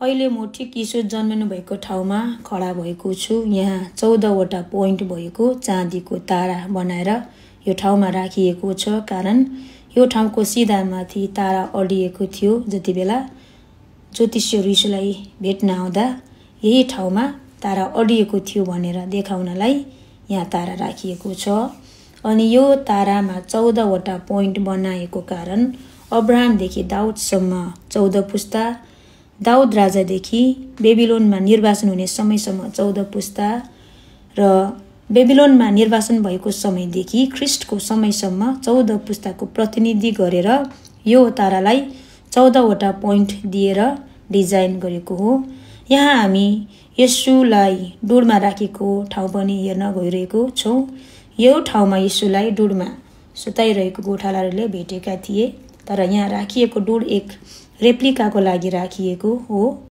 अहिले म ठिक यीशु जन्मनु भएको ठाउँमा खडा भएको छु। यहाँ 14वटा पोइन्ट भएको चाँदीको तारा बनाएर यो ठाउँमा राखिएको छ। कारण यो ठाउँको सिधा माथि तारा अडिएको थियो। जति बेला ज्योतिषीहरू यीशुलाई भेट्न आउँदा यही ठाउँमा तारा अडिएको थियो भनेर देखाउनलाई यहाँ तारा राखिएको छ। अनि यो तारामा 14वटा पोइन्ट बनाएको कारण अब्राहमदेखि दाउदसम्म 14 पुस्ता, दाउद राजादेखि बेबिलोनमा निर्वासन हुने समयसम्म 14 पुस्ता र बेबिलोनमा निर्वासन भएको समयदेखि ख्रिस्टको समयसम्म 14 पुस्ताको प्रतिनिधि गरेर यो तारालाई 14वटा पोइन्ट दिएर डिजाइन गरेको हो। यहाँ हामी येशूलाई डुडमा राखेको ठाउँ पनि हेर्न गइरहेको छौँ। यो ठाउँमा येशूलाई डुडमा सुताइरहेको गोठालाहरूले भेटेका थिए। तर यहाँ राखिएको डुड एक रेप्लिकाको लागि राखिएको हो।